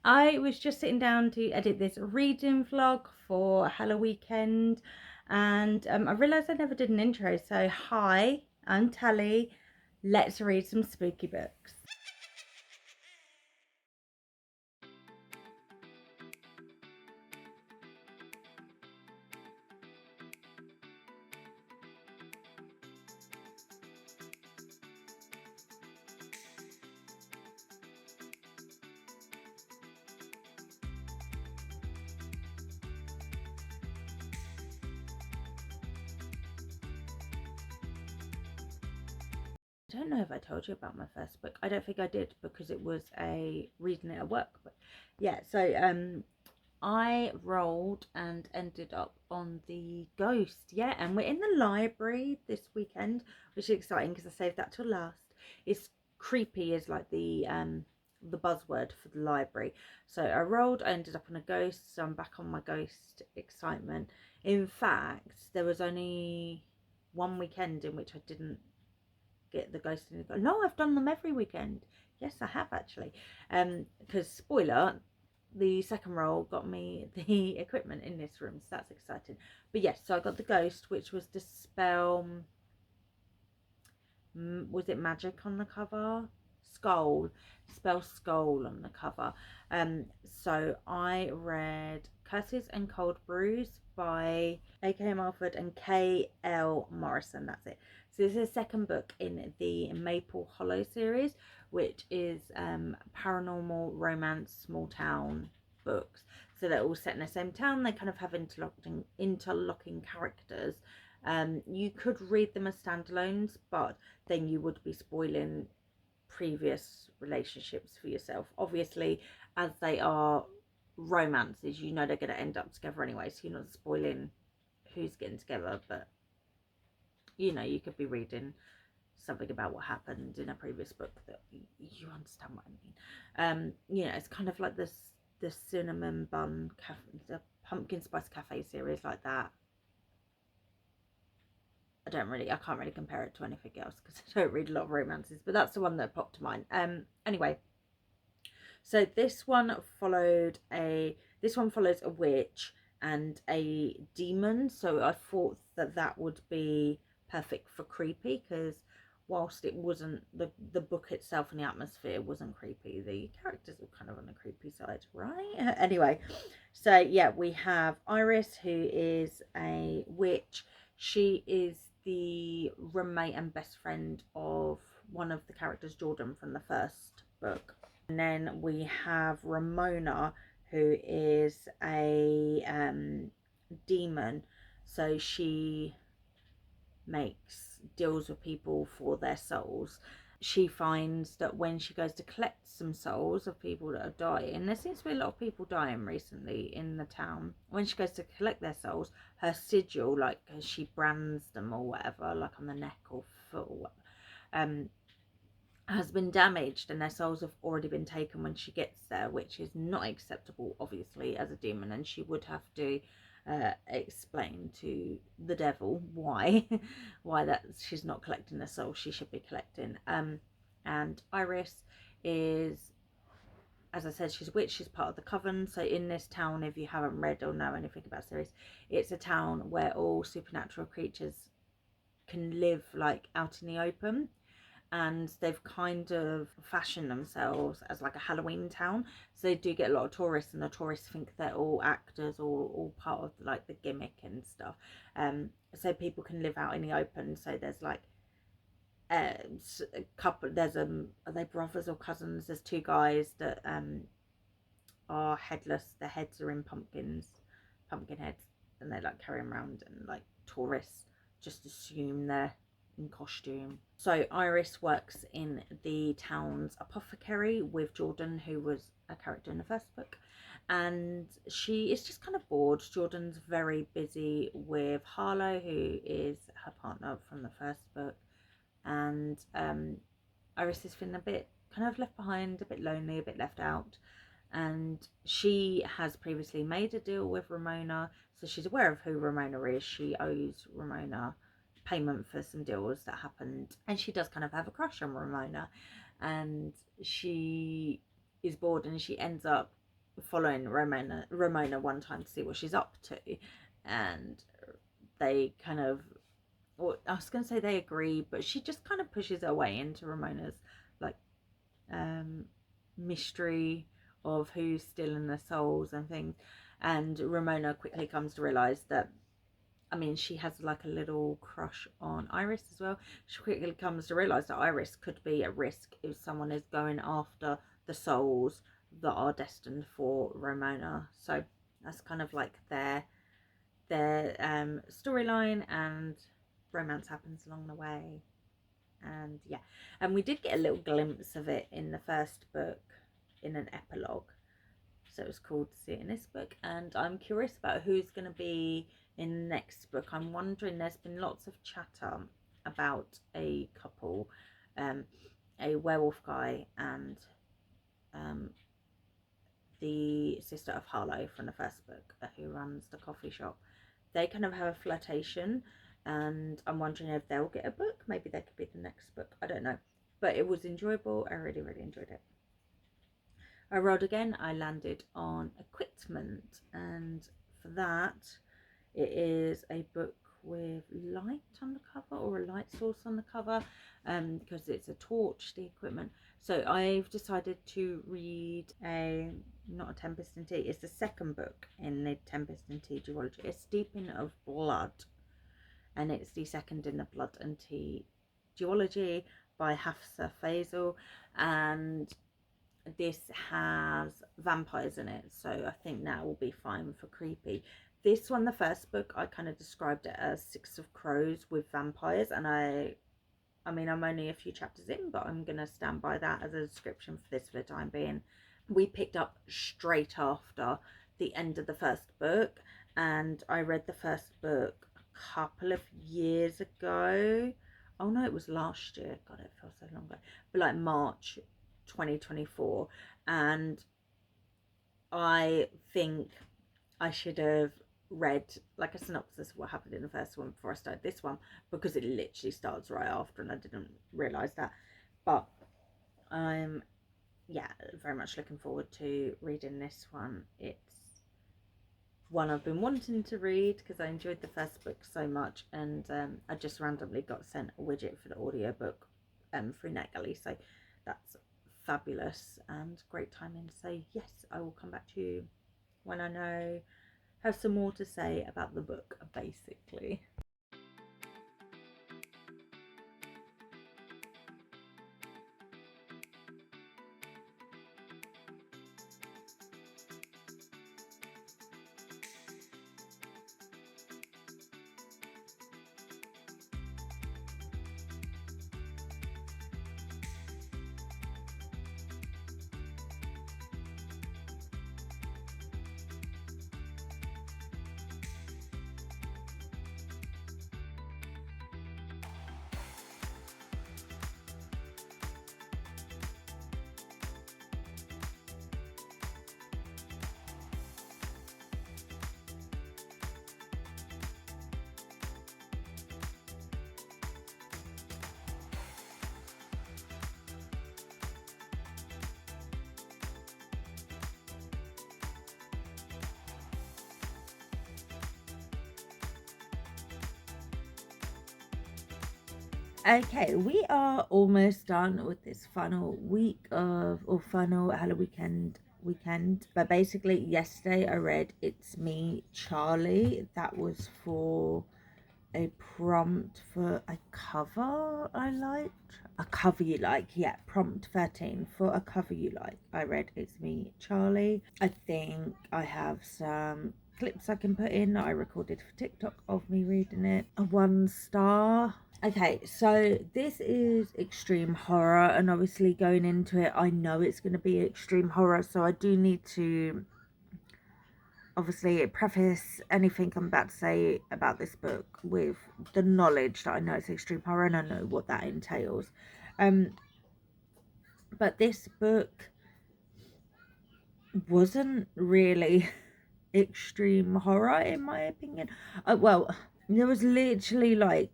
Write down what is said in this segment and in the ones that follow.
I was just sitting down to edit this reading vlog for Halloweekend, and I realised I never did an intro. So hi, I'm Tally. Let's read some spooky books. I don't know if I told you about my first book. I don't think I did because it was a reading it at work. But yeah, so I rolled and ended up on the Ghost. Yeah, and we're in the library this weekend, which is exciting because I saved that till last. It's creepy is like the buzzword for the library. So I rolled, I ended up on a Ghost, so I'm back on my Ghost excitement. In fact, there was only one weekend in which I didn't get the Ghost in the... No, I've done them every weekend. Yes, I have actually. Because spoiler, the second roll got me the equipment in this room, so that's exciting. But yes, so I got the Ghost, which was the spell. Was it magic on the cover? Skull, spell skull on the cover. So I read Curses and Cold Brews by A.K. Marford and K.L. Morrison. That's it. So this is the second book in the Maple Hollow series, which is paranormal romance small town books. So they're all set in the same town. They kind of have interlocking characters. You could read them as standalones, but then you would be spoiling previous relationships for yourself. Obviously, as they are romances, you know they're going to end up together anyway, so you're not spoiling who's getting together. But you know, you could be reading something about what happened in a previous book that you understand what I mean. You know, it's kind of like the cinnamon bun cafe, the pumpkin spice cafe series, like that. I can't really compare it to anything else because I don't read a lot of romances, but that's the one that popped to mind. Anyway, so this one follows a witch and a demon. So I thought that would be perfect for creepy, because whilst it wasn't, the book itself and the atmosphere wasn't creepy, the characters were kind of on the creepy side, right? Anyway, so yeah, we have Iris, who is a witch. She is the roommate and best friend of one of the characters, Jordan, from the first book. And then we have Ramona, who is a demon. So she makes deals with people for their souls. She finds that when she goes to collect some souls of people that are dying, there seems to be a lot of people dying recently in the town. When she goes to collect their souls, her sigil, like she brands them or whatever, like on the neck or foot or whatever, has been damaged, and their souls have already been taken when she gets there, which is not acceptable, obviously, as a demon. And she would have to explain to the devil why why that she's not collecting the soul she should be collecting. And Iris is, as I said, she's a witch. She's part of the coven. So in this town, if you haven't read or know anything about the series, it's a town where all supernatural creatures can live like out in the open, and they've kind of fashioned themselves as like a Halloween town. So they do get a lot of tourists, and the tourists think they're all actors or all part of like the gimmick and stuff. So people can live out in the open. So there's like a couple, there's are they brothers or cousins? There's two guys that are headless. Their heads are in pumpkin heads, and they like carry them around, and like tourists just assume they're in costume. So Iris works in the town's apothecary with Jordan, who was a character in the first book, and she is just kind of bored. Jordan's very busy with Harlow, who is her partner from the first book, and Iris is feeling a bit kind of left behind, a bit lonely, a bit left out. And she has previously made a deal with Ramona, so she's aware of who Ramona is. She owes Ramona payment for some deals that happened, and she does kind of have a crush on Ramona, and she is bored, and she ends up following Ramona one time to see what she's up to, and they kind of, well, I was going to say they agree, but she just kind of pushes her way into Ramona's like mystery of who's stealing their souls and things. And Ramona quickly comes to realize that, I mean, she has like a little crush on Iris as well. She quickly comes to realize that Iris could be at risk if someone is going after the souls that are destined for Ramona. So that's kind of like their storyline, and romance happens along the way. And yeah, and we did get a little glimpse of it in the first book in an epilogue, so it was cool to see it in this book. And I'm curious about who's going to be in the next book. I'm wondering, there's been lots of chatter about a couple, a werewolf guy and the sister of Harlow from the first book, who runs the coffee shop. They kind of have a flirtation, and I'm wondering if they'll get a book. Maybe they could be the next book, I don't know. But it was enjoyable. I really enjoyed it. I rolled again. I landed on equipment, and for that it is a book with light on the cover, or a light source on the cover, because it's a torch, the equipment. So I've decided to read not a Tempest in Tea, it's the second book in the Tempest in Tea duology. It's Steeping of Blood, and it's the second in the Blood and Tea duology by Hafsa Faisal, and this has vampires in it, so I think that will be fine for creepy. This one, the first book, I kind of described it as Six of Crows with vampires, and I mean, I'm only a few chapters in, but I'm going to stand by that as a description for this for the time being. We picked up straight after the end of the first book, and I read the first book a couple of years ago. Oh no, it was last year. God, it feels so long ago. But like March 2024, and I think I should have read like a synopsis of what happened in the first one before I started this one, because it literally starts right after, and I didn't realize that. But I'm very much looking forward to reading this one. It's one I've been wanting to read because I enjoyed the first book so much, and I just randomly got sent a widget for the audiobook through NetGalley, so that's fabulous and great timing. So yes, I will come back to you when I have some more to say about the book, basically. Okay, we are almost done with this final week of, or final Halloweekend weekend. But basically, yesterday I read It's Me, Charlie. That was for a prompt for a cover I liked. A cover you like, yeah, prompt 13 for a cover you like. I read It's Me, Charlie. I think I have some clips I can put in that I recorded for TikTok of me reading it. A 1 star. Okay, so this is extreme horror, and obviously going into it, I know it's going to be extreme horror, so I do need to obviously preface anything I'm about to say about this book with the knowledge that I know it's extreme horror and I know what that entails. But this book wasn't really extreme horror in my opinion. Well, there was literally like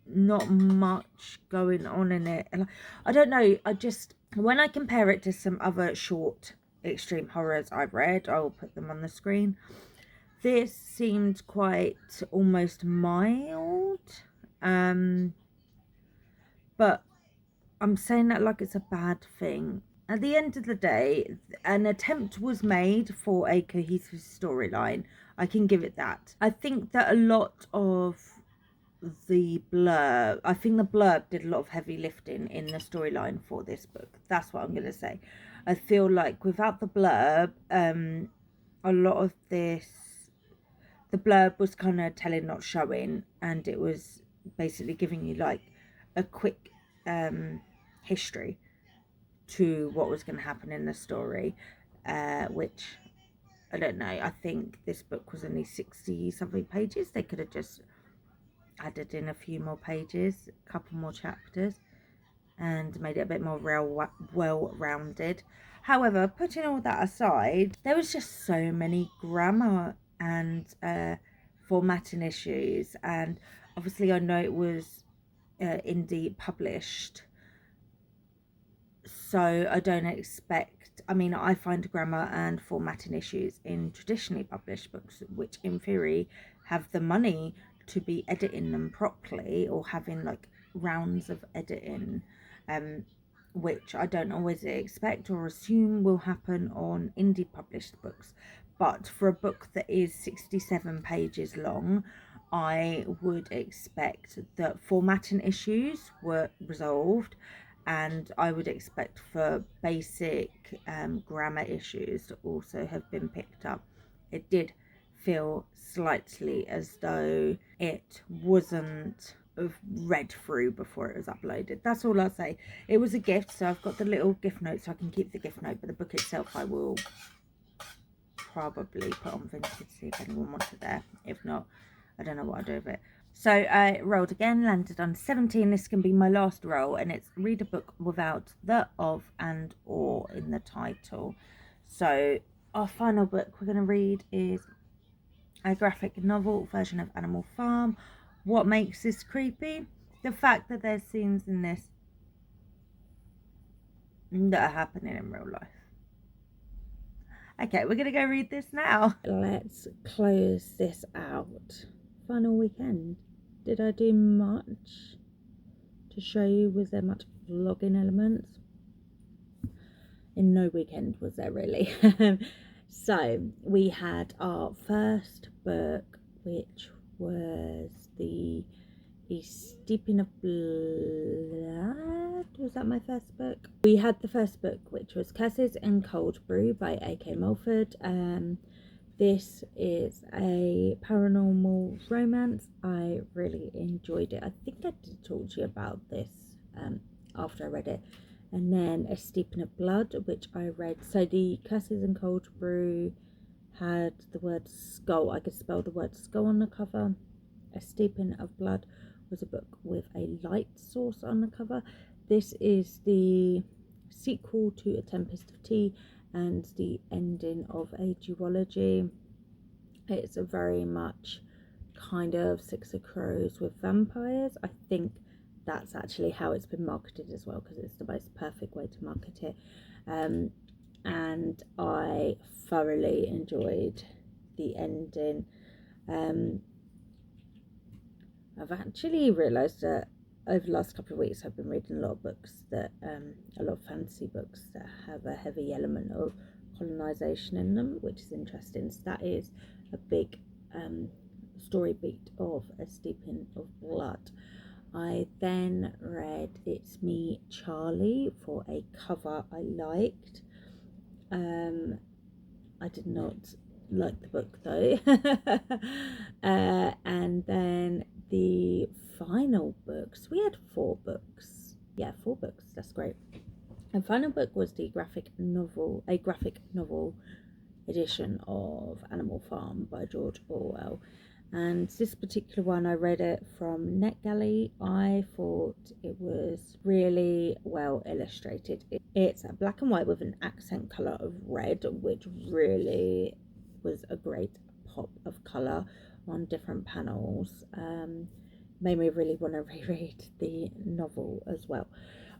not much going on in it, and I don't know, I just, when I compare it to some other short extreme horrors I've read. I will put them on the screen. This seemed quite almost mild, but I'm saying that like it's a bad thing. At the end of the day, an attempt was made for a cohesive storyline. I can give it that. I think that a lot of the blurb, I think the blurb did a lot of heavy lifting in the storyline for this book. That's what I'm going to say. I feel like without the blurb, a lot of this, the blurb was kind of telling, not showing, and it was basically giving you like a quick history to what was going to happen in the story, which I don't know. I think this book was only 60 something pages. They could have just added in a few more pages, a couple more chapters, and made it a bit more well-rounded. However, putting all that aside, there was just so many grammar and formatting issues, and obviously I know it was indie published, so I don't expect, I mean, I find grammar and formatting issues in traditionally published books, which in theory have the money to be editing them properly or having like rounds of editing, which I don't always expect or assume will happen on indie published books. But for a book that is 67 pages long, I would expect that formatting issues were resolved, and I would expect for basic grammar issues to also have been picked up. It did feel slightly as though it wasn't read through before it was uploaded. That's all I'll say. It was a gift, so I've got the little gift note, so I can keep the gift note, but the book itself I will probably put on Vinted to see if anyone wants it there. If not, I don't know what I'll do with it. So I rolled again, landed on 17. This can be my last roll, and it's read a book without the, of, and, or in the title. So our final book we're going to read is a graphic novel version of Animal Farm. What makes this creepy? The fact that there's scenes in this that are happening in real life. Okay, we're going to go read this now. Let's close this out. Final weekend. Did I do much to show you? Was there much vlogging elements? In no weekend was there really. So we had our first book, which was the Steeping of Blood. Was that my first book? We had the first book, which was Curses and Cold Brew by A.K. Mulford. This is a paranormal romance. I really enjoyed it. I think I did talk to you about this after I read it. And then A Steeping of Blood, which I read. So the Curses and Cold Brew had the word skull. I could spell the word skull on the cover. A Steeping of Blood was a book with a light source on the cover. This is the sequel to A Tempest of Tea and the ending of a duology. It's a very much kind of Six of Crows with vampires. I think that's actually how it's been marketed as well, because it's the most perfect way to market it. And I thoroughly enjoyed the ending. I've actually realised that over the last couple of weeks I've been reading a lot of books that, a lot of fantasy books that have a heavy element of colonisation in them, which is interesting. So that is a big story beat of A Steeping of Blood. I then read It's Me, Charlie for a cover I liked. I did not like the book though. And then the final books, we had 4 books. Yeah, 4 books, that's great. And final book was the graphic novel edition of Animal Farm by George Orwell. And this particular one, I read it from NetGalley. I thought it was really well illustrated. It's black and white with an accent colour of red, which really was a great pop of colour on different panels. Made me really want to reread the novel as well.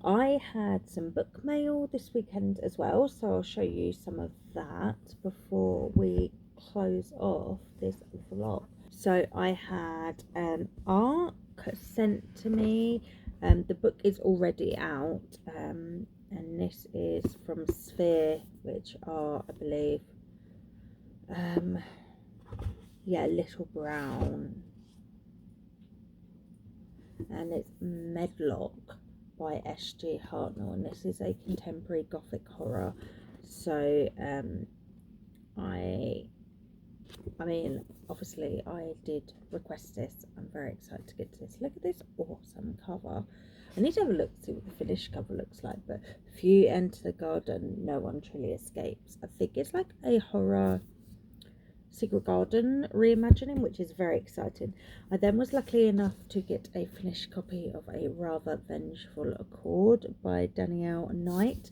I had some book mail this weekend as well, so I'll show you some of that before we close off this vlog. So I had an ARC sent to me. The book is already out, and this is from Sphere, which are, I believe, yeah, Little Brown, and it's Medlock by S.G. Hartnell, and this is a contemporary gothic horror. So I mean, obviously I did request this. I'm very excited to get to this. Look at this awesome cover. I need to have a look to see what the finished cover looks like, but if you enter the garden, no one truly escapes. I think it's like a horror Secret Garden reimagining, which is very exciting. I then was lucky enough to get a finished copy of A Rather Vengeful Accord by Danielle Knight.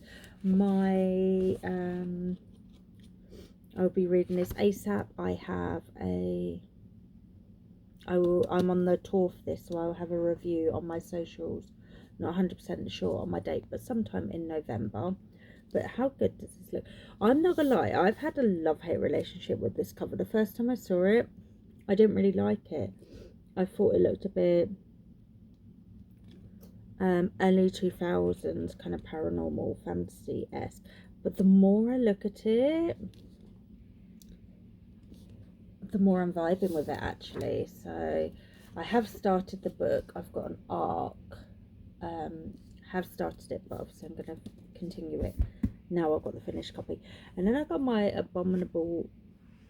I'll be reading this ASAP. I'm on the tour for this, so I'll have a review on my socials. Not 100% sure on my date, but sometime in November. But how good does this look? I'm not gonna lie, I've had a love-hate relationship with this cover. The first time I saw it, I didn't really like it. I thought it looked a bit early 2000s kind of paranormal fantasy-esque. But the more I look at it, the more I'm vibing with it, actually. So I have started the book. I've got an ARC. Have started it, but obviously I'm going to continue it now I've got the finished copy. And then I got my Abominable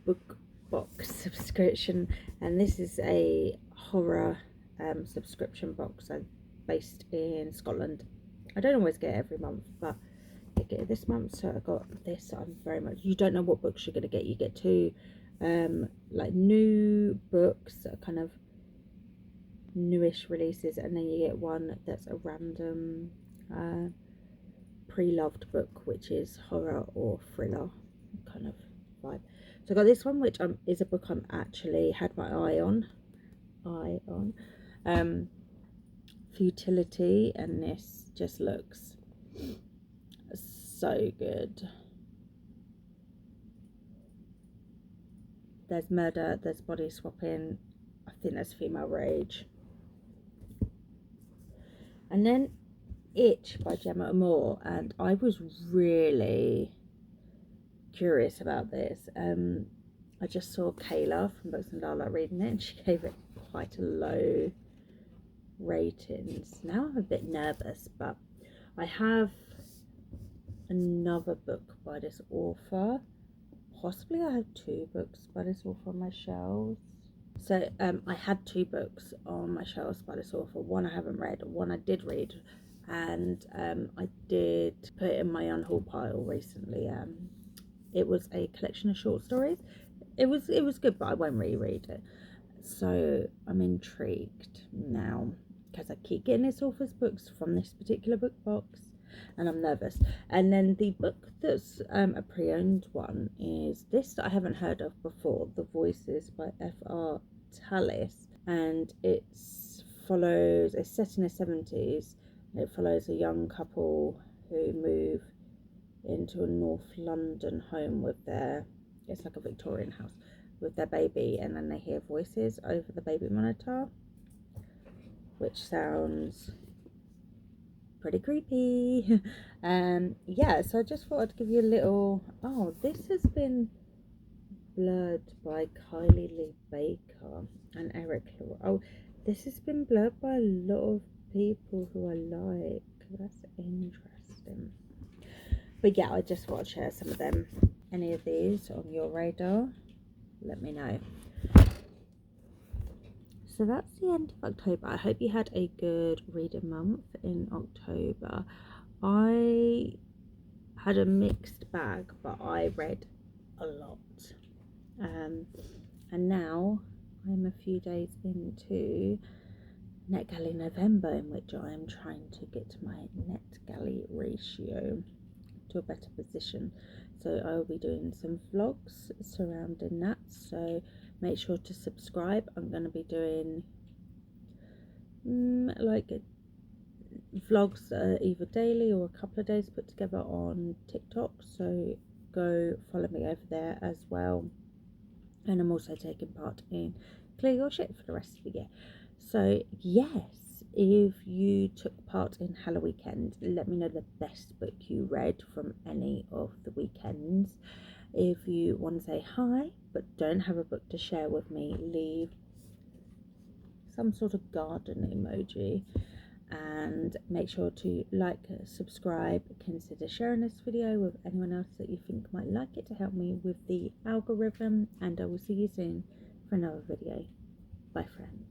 book box subscription, and this is a horror subscription box. I'm based in Scotland. I don't always get it every month, but I get it this month, so I got this. I'm very much, you don't know what books you're going to get. You get two like new books that are kind of newish releases, and then you get one that's a random pre-loved book, which is horror or thriller kind of vibe. So I got this one, which is a book I'm actually had my eye on Futility, and this just looks so good. There's murder, there's body swapping, I think there's female rage. And then Itch by Gemma Moore, and I was really curious about this. I just saw Kayla from Books and Lala reading it, and she gave it quite a low ratings. Now I'm a bit nervous, but I have another book by this author. Possibly I have two books by this author on my shelves. So I had two books on my shelves by this author. One I haven't read, one I did read, and I did put it in my unhaul pile recently. It was a collection of short stories. It was good, but I won't reread it. So I'm intrigued now because I keep getting this author's books from this particular book box, and I'm nervous. And then the book that's a pre-owned one is this that I haven't heard of before, The Voices by F.R. Tallis, and it's set in the 70s. It follows a young couple who move into a North London home with it's like a Victorian house, with their baby, and then they hear voices over the baby monitor, which sounds pretty creepy. Yeah, so I just thought I'd give you a little. Oh, this has been blurred by Kylie Lee Baker and Eric Hill. Oh, this has been blurred by a lot of people who I like. That's interesting. But yeah, I just want to share some of them. Any of these on your radar, let me know. So that's the end of October. I hope you had a good reading month in October. I had a mixed bag, but I read a lot. And now I'm a few days into NetGalley November, in which I am trying to get my NetGalley ratio to a better position. So I'll be doing some vlogs surrounding that, so make sure to subscribe. I'm going to be doing like vlogs either daily or a couple of days put together on TikTok, so go follow me over there as well. And I'm also taking part in Clear Your Shit for the rest of the year. So yes, if you took part in Halloweekend, let me know the best book you read from any of the weekends. If you want to say hi but don't have a book to share with me, leave some sort of garden emoji, and make sure to like, subscribe, consider sharing this video with anyone else that you think might like it to help me with the algorithm, and I will see you soon for another video. Bye friends.